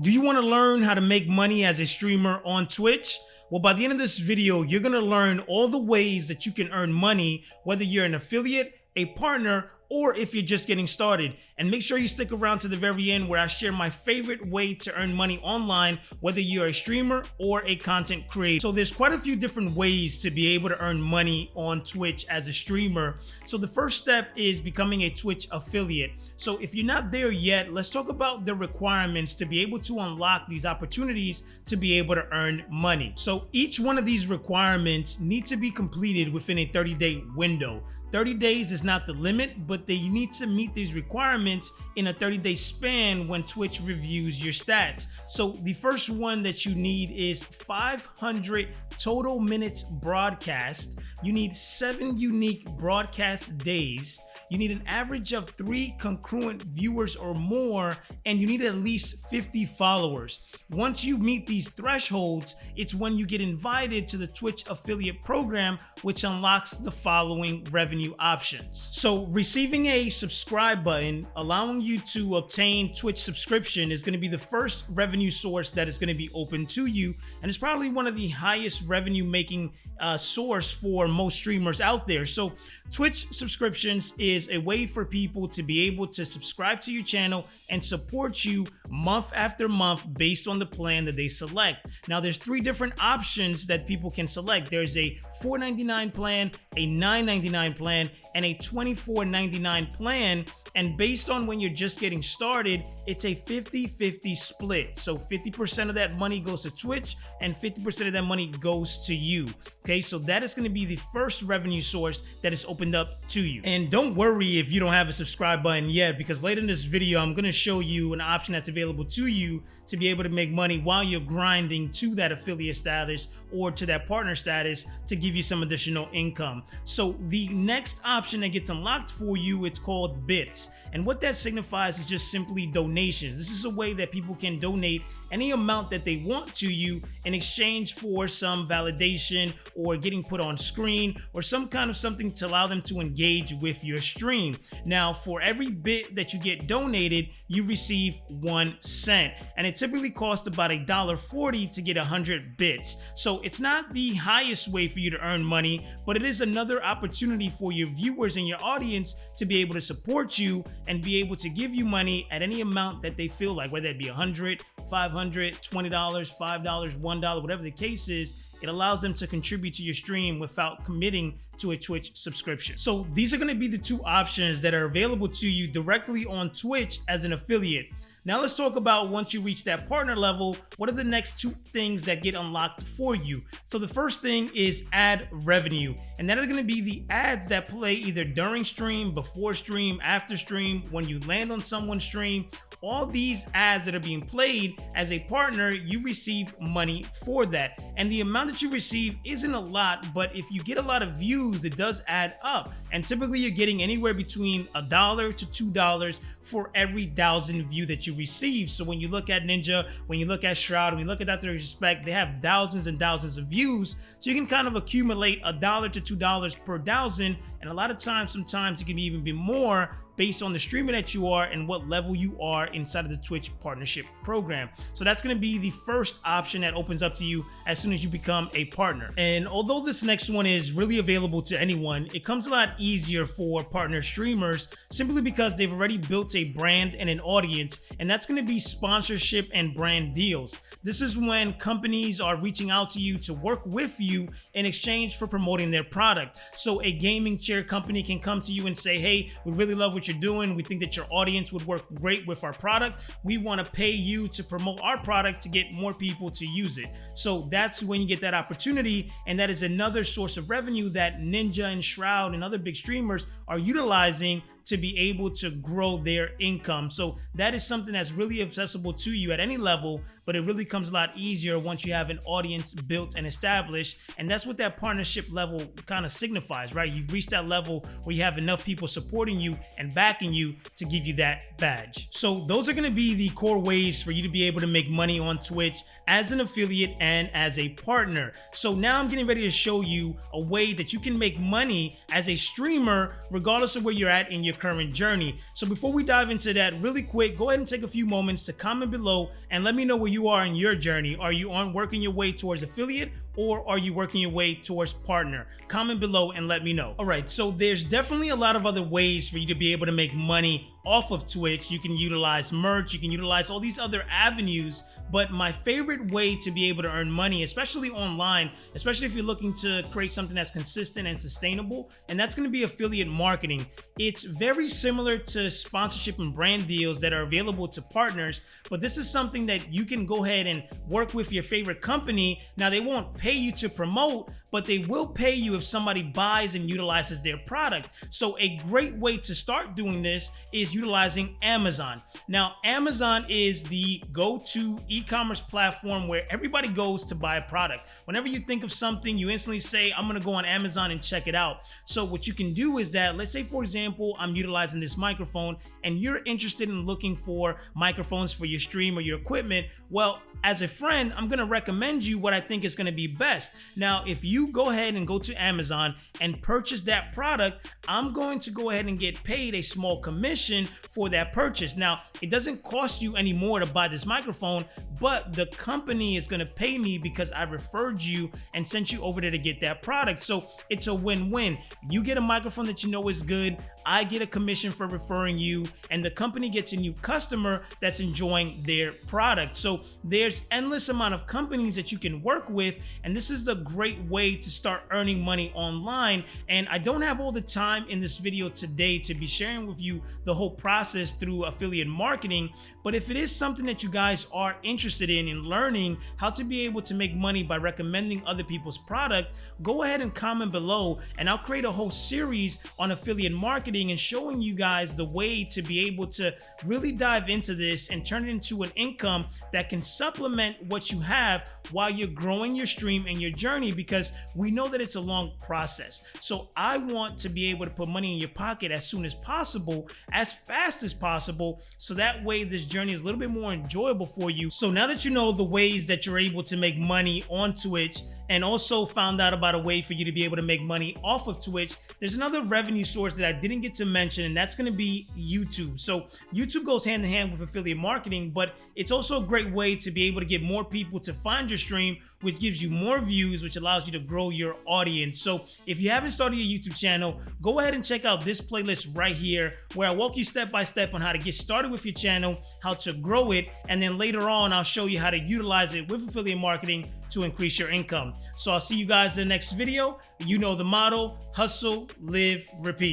Do you want to learn how to make money as a streamer on Twitch? Well, by the end of this video, you're going to learn all the ways that you can earn money, whether you're an affiliate, a partner, or if you're just getting started. And make sure you stick around to the very end where I share my favorite way to earn money online, whether you're a streamer or a content creator. So there's quite a few different ways to be able to earn money on Twitch as a streamer. So the first step is becoming a Twitch affiliate. So if you're not there yet, let's talk about the requirements to be able to unlock these opportunities to be able to earn money. So each one of these requirements need to be completed within a 30-day window. 30 days is not the limit, but you need to meet these requirements in a 30-day span when Twitch reviews your stats. So the first one that you need is 500 total minutes broadcast. You need 7 unique broadcast days. You need an average of 3 concurrent viewers or more, and you need at least 50 followers. Once you meet these thresholds, it's when you get invited to the Twitch affiliate program, which unlocks the following revenue options. So receiving a subscribe button, allowing you to obtain Twitch subscription, is going to be the first revenue source that is going to be open to you, and it's probably one of the highest revenue making source for most streamers out there. So Twitch subscriptions is a way for people to be able to subscribe to your channel and support you month after month based on the plan that they select. Now there's 3 different options that people can select. There's a $4.99 plan, a $9.99 plan, and a $24.99 plan. And based on when you're just getting started, it's a 50-50 split. So 50% of that money goes to Twitch and 50% of that money goes to you. Okay, so that is going to be the first revenue source that is opened up to you. And don't worry if you don't have a subscribe button yet, because later in this video, I'm going to show you an option that's available to you to be able to make money while you're grinding to that affiliate status or to that partner status to give you some additional income. So the next option that gets unlocked for you, it's called bits. And what that signifies is just simply donations. This is a way that people can donate any amount that they want to you in exchange for some validation or getting put on screen or some kind of something to allow them to engage with your stream. Now, for every bit that you get donated, you receive 1 cent, and it typically costs about $1.40 to get 100 bits. So it's not the highest way for you to earn money, but it is another opportunity for your viewers and your audience to be able to support you and be able to give you money at any amount that they feel like, whether it be 100, 500, $20, $5, $1, whatever the case is. It allows them to contribute to your stream without committing to a Twitch subscription. So these are going to be the 2 options that are available to you directly on Twitch as an affiliate. Now let's talk about, once you reach that partner level, what are the next 2 things that get unlocked for you? So the first thing is ad revenue, and that is going to be the ads that play either during stream, before stream, after stream, when you land on someone's stream. All these ads that are being played as a partner, you receive money for that. And the amount that you receive isn't a lot, but if you get a lot of views, it does add up. And typically you're getting anywhere between $1 to $2 for every 1,000 view that you receive. So when you look at Ninja, when you look at Shroud, when you look at Dr. Respect, they have thousands and thousands of views. So you can kind of accumulate $1 to $2 per 1,000. And a lot of times, sometimes it can even be more based on the streamer that you are and what level you are inside of the Twitch partnership program. So that's going to be the first option that opens up to you as soon as you become a partner. And although this next one is really available to anyone, it comes a lot easier for partner streamers simply because they've already built a brand and an audience, and that's going to be sponsorship and brand deals. This is when companies are reaching out to you to work with you in exchange for promoting their product. So a gaming chair company can come to you and say, hey, we really love what you're doing. We think that your audience would work great with our product. We want to pay you to promote our product to get more people to use it. So that's when you get that opportunity, and that is another source of revenue that Ninja and Shroud and other big streamers are utilizing to be able to grow their income. So that is something that's really accessible to you at any level, but it really comes a lot easier once you have an audience built and established. And that's what that partnership level kind of signifies, right? You've reached that level where you have enough people supporting you and backing you to give you that badge. So those are going to be the core ways for you to be able to make money on Twitch as an affiliate and as a partner. So now I'm getting ready to show you a way that you can make money as a streamer regardless of where you're at in your current journey. So before we dive into that really quick, go ahead and take a few moments to comment below and let me know where you are in your journey. Are you working your way towards affiliate, or are you working your way towards partner? Comment below and let me know. All right, so there's definitely a lot of other ways for you to be able to make money off of Twitch. You can utilize merch, you can utilize all these other avenues, but my favorite way to be able to earn money, especially online, especially if you're looking to create something that's consistent and sustainable, and that's going to be affiliate marketing. It's very similar to sponsorship and brand deals that are available to partners, but this is something that you can go ahead and work with your favorite company. Now, they won't pay you to promote, but they will pay you if somebody buys and utilizes their product. So a great way to start doing this is utilizing Amazon. Now, Amazon is the go-to e-commerce platform where everybody goes to buy a product. Whenever you think of something, you instantly say, I'm gonna go on Amazon and check it out. So what you can do is that, let's say for example, I'm utilizing this microphone and you're interested in looking for microphones for your stream or your equipment. Well, as a friend, I'm gonna recommend you what I think is gonna be best. Now, if you go ahead and go to Amazon and purchase that product, I'm going to go ahead and get paid a small commission for that purchase. Now, it doesn't cost you any more to buy this microphone, but the company is gonna pay me because I referred you and sent you over there to get that product. So it's a win-win. You get a microphone that you know is good, I get a commission for referring you, and the company gets a new customer that's enjoying their product. So there's endless amount of companies that you can work with, and this is a great way to start earning money online. And I don't have all the time in this video today to be sharing with you the whole process through affiliate marketing, but if it is something that you guys are interested in learning how to be able to make money by recommending other people's product, go ahead and comment below, and I'll create a whole series on affiliate marketing and showing you guys the way to be able to really dive into this and turn it into an income that can supplement what you have while you're growing your stream and your journey, because we know that it's a long process. So I want to be able to put money in your pocket as soon as possible, as fast as possible, so that way this journey is a little bit more enjoyable for you. So now that you know the ways that you're able to make money on Twitch, and also found out about a way for you to be able to make money off of Twitch, there's another revenue source that I didn't get to mention, and that's gonna be YouTube. So YouTube goes hand in hand with affiliate marketing, but it's also a great way to be able to get more people to find your stream, which gives you more views, which allows you to grow your audience. So if you haven't started your YouTube channel, go ahead and check out this playlist right here, where I walk you step by step on how to get started with your channel, how to grow it, and then later on, I'll show you how to utilize it with affiliate marketing to increase your income. So I'll see you guys in the next video. You know the motto: hustle, live, repeat.